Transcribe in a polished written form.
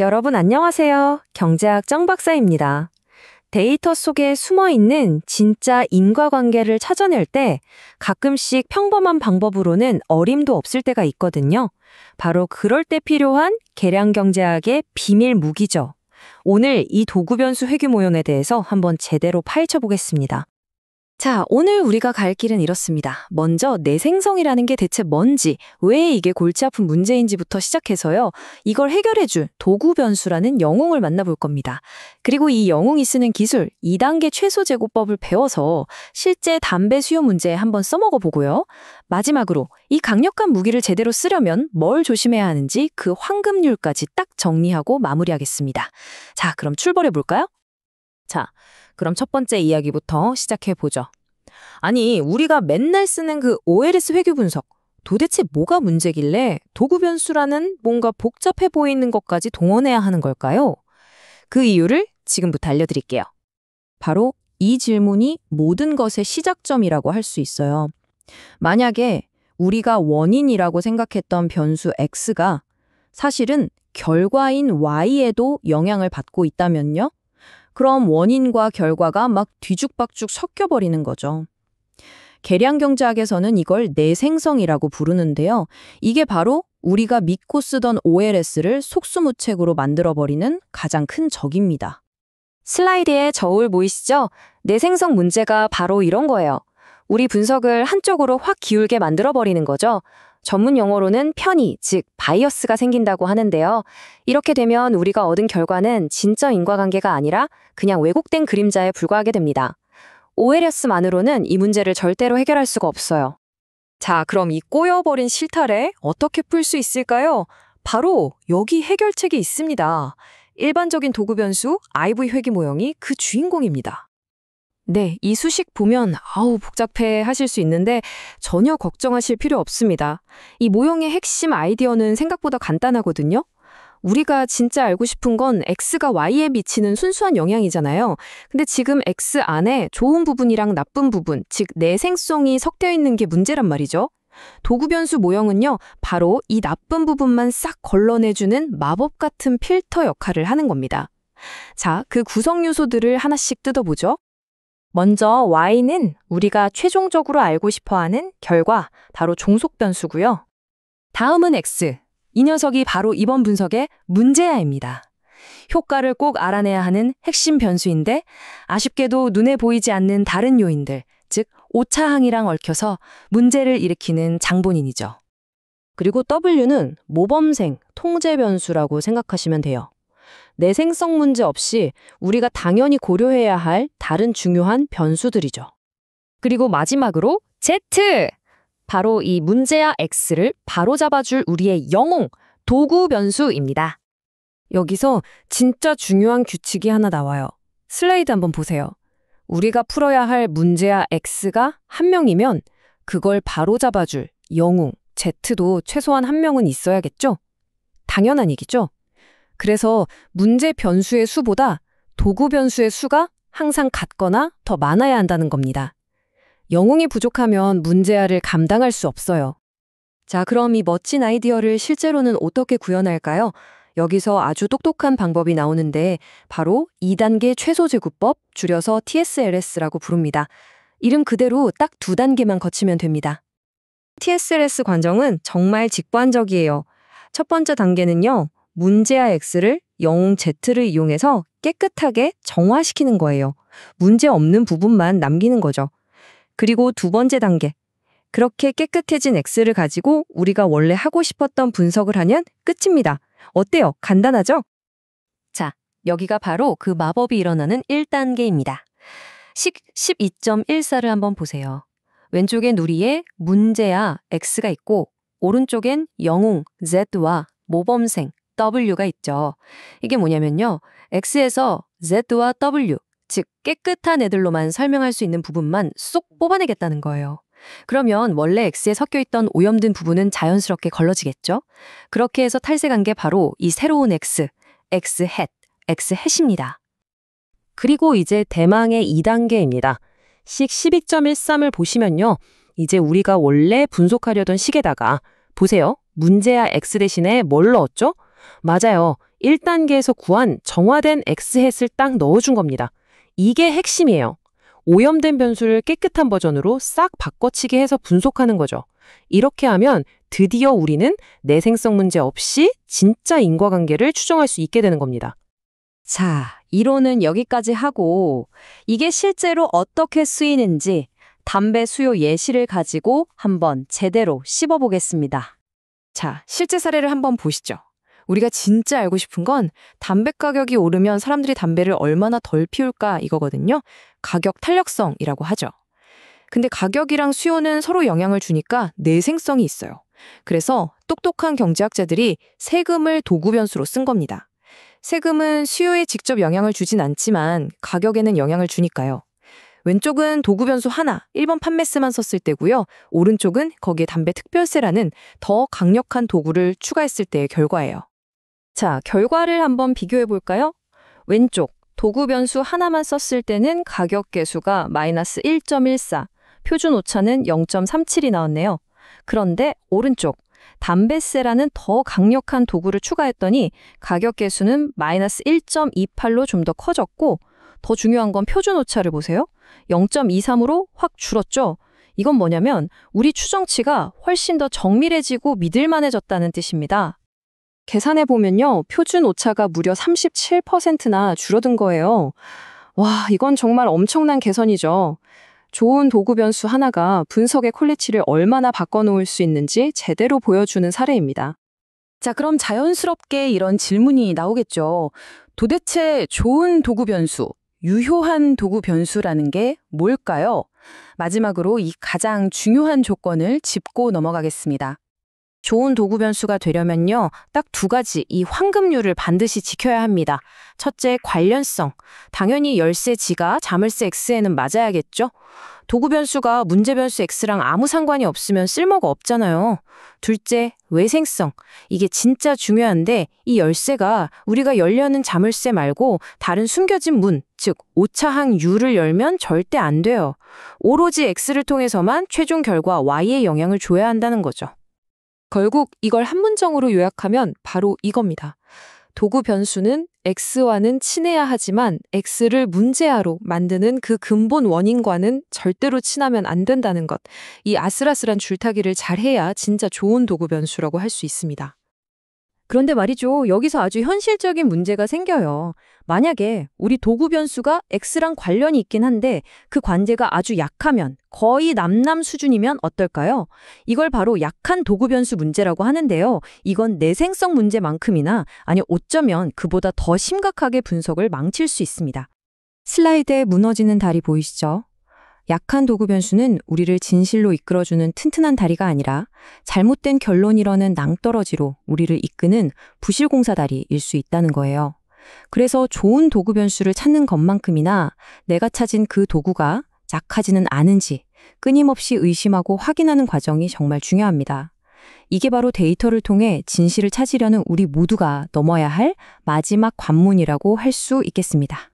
여러분 안녕하세요. 경제학 정 박사입니다. 데이터 속에 숨어있는 진짜 인과관계를 찾아낼 때 가끔씩 평범한 방법으로는 어림도 없을 때가 있거든요. 바로 그럴 때 필요한 계량 경제학의 비밀 무기죠. 오늘 이 도구 변수 회귀 모형에 대해서 한번 제대로 파헤쳐 보겠습니다. 자, 오늘 우리가 갈 길은 이렇습니다. 먼저 내생성이라는 게 대체 뭔지, 왜 이게 골치 아픈 문제인지부터 시작해서요. 이걸 해결해줄 도구 변수라는 영웅을 만나볼 겁니다. 그리고 이 영웅이 쓰는 기술, 2단계 최소 제곱법을 배워서 실제 담배 수요 문제에 한번 써먹어 보고요. 마지막으로 이 강력한 무기를 제대로 쓰려면 뭘 조심해야 하는지 그 황금률까지 딱 정리하고 마무리하겠습니다. 자, 그럼 출발해 볼까요? 자, 그럼 첫 번째 이야기부터 시작해 보죠. 아니, 우리가 맨날 쓰는 그 OLS 회귀 분석, 도대체 뭐가 문제길래 도구 변수라는 뭔가 복잡해 보이는 것까지 동원해야 하는 걸까요? 그 이유를 지금부터 알려드릴게요. 바로 이 질문이 모든 것의 시작점이라고 할 수 있어요. 만약에 우리가 원인이라고 생각했던 변수 X가 사실은 결과인 Y에도 영향을 받고 있다면요? 그럼 원인과 결과가 막 뒤죽박죽 섞여버리는 거죠. 계량 경제학에서는 이걸 내생성이라고 부르는데요. 이게 바로 우리가 믿고 쓰던 OLS를 속수무책으로 만들어버리는 가장 큰 적입니다. 슬라이드에 저울 보이시죠? 내생성 문제가 바로 이런 거예요. 우리 분석을 한쪽으로 확 기울게 만들어버리는 거죠. 전문 용어로는 편의, 즉 바이어스가 생긴다고 하는데요. 이렇게 되면 우리가 얻은 결과는 진짜 인과관계가 아니라 그냥 왜곡된 그림자에 불과하게 됩니다. OLS만으로는 이 문제를 절대로 해결할 수가 없어요. 자, 그럼 이 꼬여버린 실타래 어떻게 풀 수 있을까요? 바로 여기 해결책이 있습니다. 일반적인 도구 변수 IV 회귀 모형이 그 주인공입니다. 네, 이 수식 보면 아우 복잡해 하실 수 있는데 전혀 걱정하실 필요 없습니다. 이 모형의 핵심 아이디어는 생각보다 간단하거든요. 우리가 진짜 알고 싶은 건 X가 Y에 미치는 순수한 영향이잖아요. 근데 지금 X 안에 좋은 부분이랑 나쁜 부분, 즉 내생성이 섞여 있는 게 문제란 말이죠. 도구 변수 모형은요, 바로 이 나쁜 부분만 싹 걸러내주는 마법 같은 필터 역할을 하는 겁니다. 자, 그 구성 요소들을 하나씩 뜯어보죠. 먼저 Y는 우리가 최종적으로 알고 싶어하는 결과, 바로 종속 변수고요. 다음은 X. 이 녀석이 바로 이번 분석의 문제아입니다. 효과를 꼭 알아내야 하는 핵심 변수인데 아쉽게도 눈에 보이지 않는 다른 요인들, 즉 오차항이랑 얽혀서 문제를 일으키는 장본인이죠. 그리고 W는 모범생, 통제 변수라고 생각하시면 돼요. 내생성 문제 없이 우리가 당연히 고려해야 할 다른 중요한 변수들이죠. 그리고 마지막으로 Z! 바로 이 문제야 X를 바로잡아줄 우리의 영웅, 도구 변수입니다. 여기서 진짜 중요한 규칙이 하나 나와요. 슬라이드 한번 보세요. 우리가 풀어야 할 문제야 X가 한 명이면 그걸 바로잡아줄 영웅, Z도 최소한 한 명은 있어야겠죠? 당연한 얘기죠? 그래서 문제 변수의 수보다 도구 변수의 수가 항상 같거나 더 많아야 한다는 겁니다. 영웅이 부족하면 문제아를 감당할 수 없어요. 자, 그럼 이 멋진 아이디어를 실제로는 어떻게 구현할까요? 여기서 아주 똑똑한 방법이 나오는데 바로 2단계 최소 제곱법, 줄여서 TSLS라고 부릅니다. 이름 그대로 딱 2단계만 거치면 됩니다. TSLS 관정은 정말 직관적이에요. 첫 번째 단계는요. 문제아 X를 영웅 Z를 이용해서 깨끗하게 정화시키는 거예요. 문제 없는 부분만 남기는 거죠. 그리고 두 번째 단계. 그렇게 깨끗해진 X를 가지고 우리가 원래 하고 싶었던 분석을 하면 끝입니다. 어때요? 간단하죠? 자, 여기가 바로 그 마법이 일어나는 1단계입니다. 12.14를 한번 보세요. 왼쪽엔 우리의 문제아 X가 있고 오른쪽엔 영웅 Z와 모범생 W가 있죠. 이게 뭐냐면요. X에서 Z와 W, 즉 깨끗한 애들로만 설명할 수 있는 부분만 쏙 뽑아내겠다는 거예요. 그러면 원래 X에 섞여있던 오염된 부분은 자연스럽게 걸러지겠죠? 그렇게 해서 탈색한 게 바로 이 새로운 X, X-hat, X-hat입니다. 그리고 이제 대망의 2단계입니다. 식 12.13을 보시면요. 이제 우리가 원래 분석하려던 식에다가 보세요. 문제야 X 대신에 뭘 넣었죠? 맞아요. 1단계에서 구한 정화된 X햇을 딱 넣어준 겁니다. 이게 핵심이에요. 오염된 변수를 깨끗한 버전으로 싹 바꿔치기 해서 분석하는 거죠. 이렇게 하면 드디어 우리는 내생성 문제 없이 진짜 인과관계를 추정할 수 있게 되는 겁니다. 자, 이론은 여기까지 하고 이게 실제로 어떻게 쓰이는지 담배 수요 예시를 가지고 한번 제대로 씹어보겠습니다. 자, 실제 사례를 한번 보시죠. 우리가 진짜 알고 싶은 건 담배 가격이 오르면 사람들이 담배를 얼마나 덜 피울까 이거거든요. 가격 탄력성이라고 하죠. 근데 가격이랑 수요는 서로 영향을 주니까 내생성이 있어요. 그래서 똑똑한 경제학자들이 세금을 도구 변수로 쓴 겁니다. 세금은 수요에 직접 영향을 주진 않지만 가격에는 영향을 주니까요. 왼쪽은 도구 변수 하나, 1번 판매세만 썼을 때고요. 오른쪽은 거기에 담배 특별세라는 더 강력한 도구를 추가했을 때의 결과예요. 자, 결과를 한번 비교해 볼까요? 왼쪽, 도구 변수 하나만 썼을 때는 가격 계수가 마이너스 1.14, 표준 오차는 0.37이 나왔네요. 그런데 오른쪽, 담배세라는 더 강력한 도구를 추가했더니 가격 계수는 마이너스 1.28로 좀 더 커졌고 더 중요한 건 표준 오차를 보세요. 0.23으로 확 줄었죠. 이건 뭐냐면 우리 추정치가 훨씬 더 정밀해지고 믿을만해졌다는 뜻입니다. 계산해 보면요. 표준 오차가 무려 37%나 줄어든 거예요. 와, 이건 정말 엄청난 개선이죠. 좋은 도구 변수 하나가 분석의 퀄리티를 얼마나 바꿔놓을 수 있는지 제대로 보여주는 사례입니다. 자, 그럼 자연스럽게 이런 질문이 나오겠죠. 도대체 좋은 도구 변수, 유효한 도구 변수라는 게 뭘까요? 마지막으로 이 가장 중요한 조건을 짚고 넘어가겠습니다. 좋은 도구 변수가 되려면요, 딱 두 가지 이 황금률을 반드시 지켜야 합니다. 첫째, 관련성. 당연히 열세 G가 자물쇠 X에는 맞아야겠죠? 도구 변수가 문제 변수 X랑 아무 상관이 없으면 쓸모가 없잖아요. 둘째, 외생성. 이게 진짜 중요한데 이 열쇠가 우리가 열려는 자물쇠 말고 다른 숨겨진 문, 즉 오차항 U를 열면 절대 안 돼요. 오로지 X를 통해서만 최종 결과 Y에 영향을 줘야 한다는 거죠. 결국 이걸 한 문장으로 요약하면 바로 이겁니다. 도구 변수는 X와는 친해야 하지만 X를 문제아로 만드는 그 근본 원인과는 절대로 친하면 안 된다는 것. 이 아슬아슬한 줄타기를 잘해야 진짜 좋은 도구 변수라고 할 수 있습니다. 그런데 말이죠. 여기서 아주 현실적인 문제가 생겨요. 만약에 우리 도구 변수가 X랑 관련이 있긴 한데 그 관계가 아주 약하면 거의 남남 수준이면 어떨까요? 이걸 바로 약한 도구 변수 문제라고 하는데요. 이건 내생성 문제만큼이나 아니 어쩌면 그보다 더 심각하게 분석을 망칠 수 있습니다. 슬라이드에 무너지는 다리 보이시죠? 약한 도구 변수는 우리를 진실로 이끌어주는 튼튼한 다리가 아니라 잘못된 결론이라는 낭떠러지로 우리를 이끄는 부실공사 다리일 수 있다는 거예요. 그래서 좋은 도구 변수를 찾는 것만큼이나 내가 찾은 그 도구가 약하지는 않은지 끊임없이 의심하고 확인하는 과정이 정말 중요합니다. 이게 바로 데이터를 통해 진실을 찾으려는 우리 모두가 넘어야 할 마지막 관문이라고 할 수 있겠습니다.